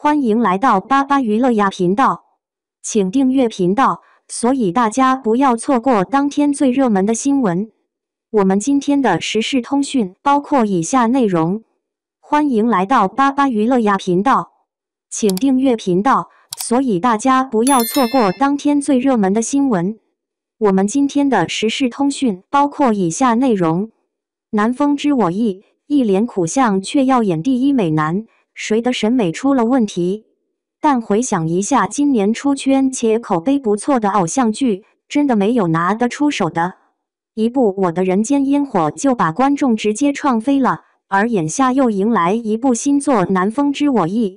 欢迎来到巴巴娱乐呀频道，请订阅频道，所以大家不要错过当天最热门的新闻。我们今天的时事通讯包括以下内容：欢迎来到巴巴娱乐呀频道，请订阅频道，所以大家不要错过当天最热门的新闻。我们今天的时事通讯包括以下内容：男风知我意，一脸苦相却要演第一美男。谁的审美出了问题？但回想一下今年出圈且口碑不错的偶像剧，真的没有拿得出手的。一部《我的人间烟火》就把观众直接创飞了，而眼下又迎来一部新作《男风知我意》。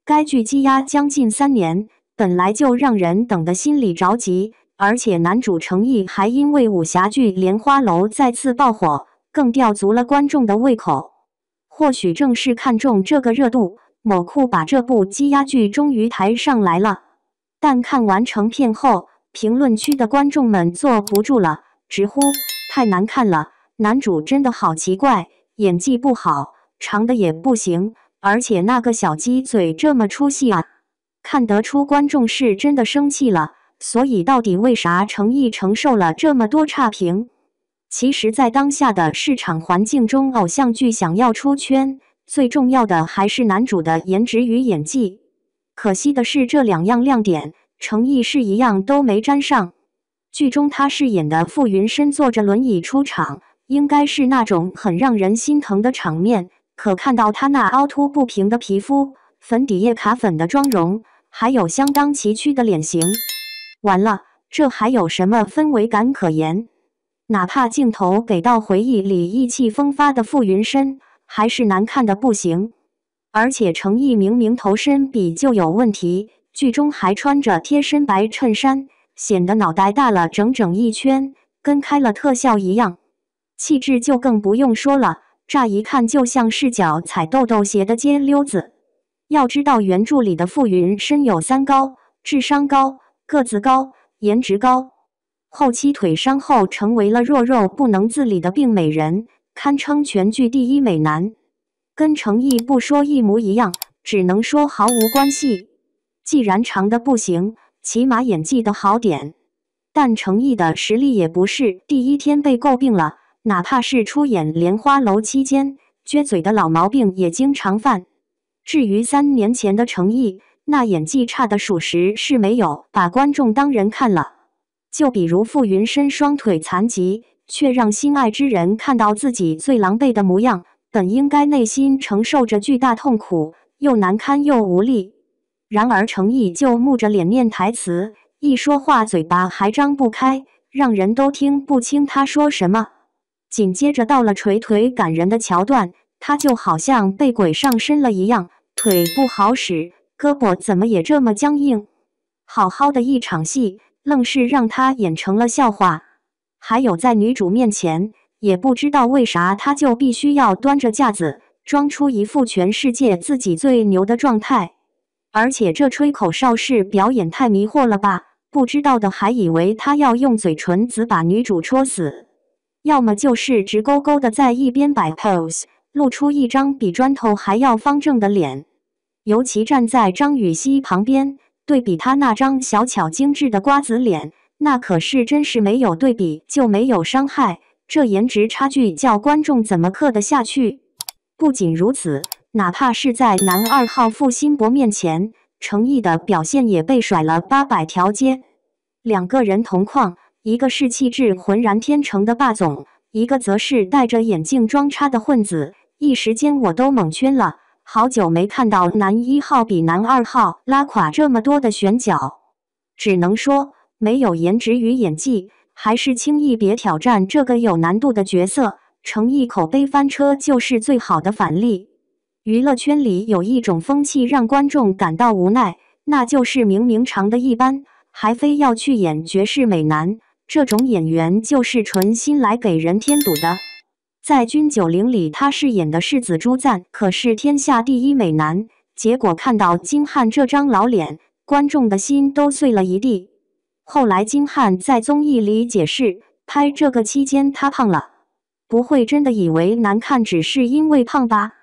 该剧积压将近3年，本来就让人等得心里着急，而且男主程毅还因为武侠剧《莲花楼》再次爆火，更吊足了观众的胃口。或许正是看中这个热度，某库把这部积压剧终于抬上来了。但看完成片后，评论区的观众们坐不住了，直呼太难看了，男主真的好奇怪，演技不好，长得也不行，而且那个小鸡嘴这么出戏啊！看得出观众是真的生气了，所以到底为啥程毅承受了这么多差评？其实，在当下的市场环境中，偶像剧想要出圈，最重要的还是男主的颜值与演技。可惜的是，这2样亮点，程毅是一样都没沾上。剧中他饰演的傅云深坐着轮椅出场，应该是那种很让人心疼的场面。可看到他那凹凸不平的皮肤、粉底液卡粉的妆容，还有相当崎岖的脸型，完了，这还有什么氛围感可言？哪怕镜头给到回忆里意气风发的傅云深，还是难看的不行。而且程毅明明头身比就有问题，剧中还穿着贴身白衬衫，显得脑袋大了整整1圈，跟开了特效一样。气质就更不用说了，乍一看就像是脚踩豆豆鞋的街溜子。要知道原著里的傅云深有3高，智商高，个子高，颜值高。后期腿伤后成为了弱肉不能自理的病美人，堪称全剧第一美男。跟程毅不说一模一样，只能说毫无关系。既然长得不行，起码演技的好点。但程毅的实力也不是第一天被诟病了，哪怕是出演《莲花楼》期间，撅嘴的老毛病也经常犯。至于3年前的程毅，那演技差的属实是没有把观众当人看了。就比如傅云深双腿残疾，却让心爱之人看到自己最狼狈的模样，本应该内心承受着巨大痛苦，又难堪又无力。然而程毅就木着脸念台词，一说话嘴巴还张不开，让人都听不清他说什么。紧接着到了捶腿感人的桥段，他就好像被鬼上身了一样，腿不好使，胳膊怎么也这么僵硬。好好的一场戏，愣是让他演成了笑话。还有在女主面前，也不知道为啥他就必须要端着架子，装出一副全世界自己最牛的状态。而且这吹口哨式表演太迷惑了吧，不知道的还以为他要用嘴唇子把女主戳死，要么就是直勾勾的在一边摆 pose， 露出一张比砖头还要方正的脸。尤其站在张雨绮旁边，对比他那张小巧精致的瓜子脸，那可是真是没有对比就没有伤害，这颜值差距叫观众怎么刻得下去？不仅如此，哪怕是在男2号傅辛博面前，程毅的表现也被甩了800条街。2个人同框，一个是气质浑然天成的霸总，一个则是戴着眼镜装叉的混子，一时间我都蒙圈了。好久没看到男1号比男2号拉垮这么多的选角，只能说没有颜值与演技，还是轻易别挑战这个有难度的角色。程毅口碑翻车就是最好的反例。娱乐圈里有一种风气让观众感到无奈，那就是明明长得一般，还非要去演绝世美男，这种演员就是存心来给人添堵的。在军90里，他饰演的世子朱赞可是天下第一美男，结果看到金瀚这张老脸，观众的心都碎了一地。后来金瀚在综艺里解释，拍这个期间他胖了，不会真的以为难看只是因为胖吧？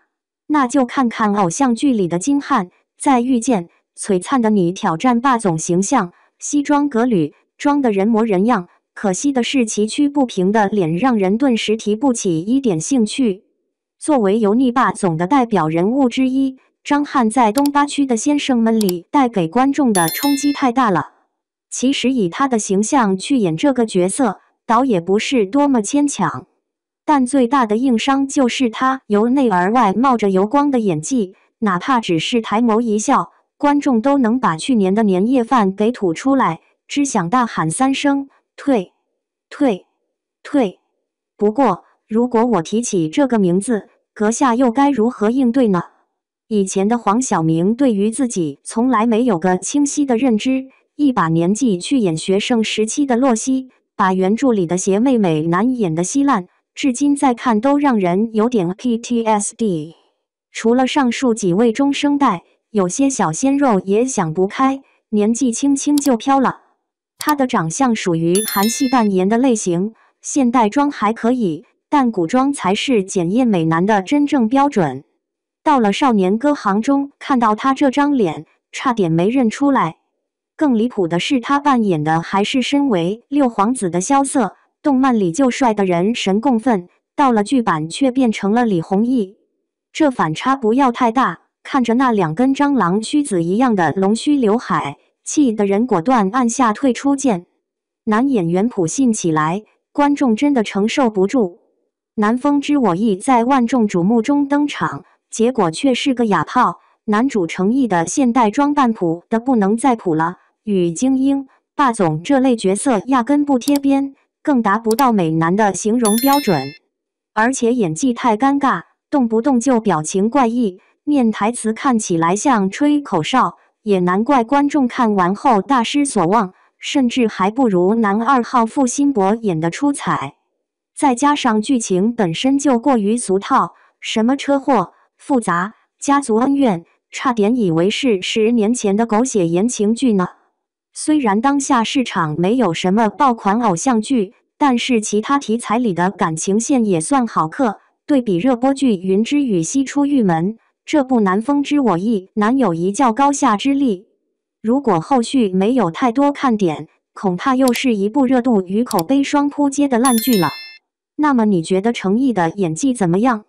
那就看看偶像剧里的金瀚，在遇见璀璨的你挑战霸总形象，西装革履，装得人模人样。可惜的是，崎岖不平的脸让人顿时提不起一点兴趣。作为油腻霸总的代表人物之一，张翰在东八区的先生们里带给观众的冲击太大了。其实以他的形象去演这个角色，倒也不是多么牵强。但最大的硬伤就是他由内而外冒着油光的演技，哪怕只是抬眸一笑，观众都能把去年的年夜饭给吐出来，只想大喊3声退退退。不过，如果我提起这个名字，阁下又该如何应对呢？以前的黄晓明对于自己从来没有个清晰的认知，一把年纪去演学生时期的洛熙，把原著里的邪魅美男演得稀烂，至今再看都让人有点 PTSD。除了上述几位中生代，有些小鲜肉也想不开，年纪轻轻就飘了。他的长相属于韩系淡颜的类型，现代装还可以，但古装才是检验美男的真正标准。到了少年歌行中，看到他这张脸，差点没认出来。更离谱的是，他扮演的还是身为六皇子的萧瑟，动漫里就帅的人神共愤，到了剧版却变成了李弘毅。这反差不要太大，看着那2根蟑螂须子一样的龙须刘海，气得人果断按下退出键。男演员普信起来，观众真的承受不住。南风知我意在万众瞩目中登场，结果却是个哑炮。男主诚意的现代装扮普的不能再普了，与精英、霸总这类角色压根不贴边，更达不到美男的形容标准。而且演技太尴尬，动不动就表情怪异，念台词看起来像吹口哨，也难怪观众看完后大失所望，甚至还不如男2号付辛博演得出彩。再加上剧情本身就过于俗套，什么车祸、复杂、家族恩怨，差点以为是10年前的狗血言情剧呢。虽然当下市场没有什么爆款偶像剧，但是其他题材里的感情线也算好嗑。对比热播剧《云之羽》西出玉门，这部《南风知我意》难有一较高下之力。如果后续没有太多看点，恐怕又是一部热度与口碑双扑街的烂剧了。那么你觉得程毅的演技怎么样？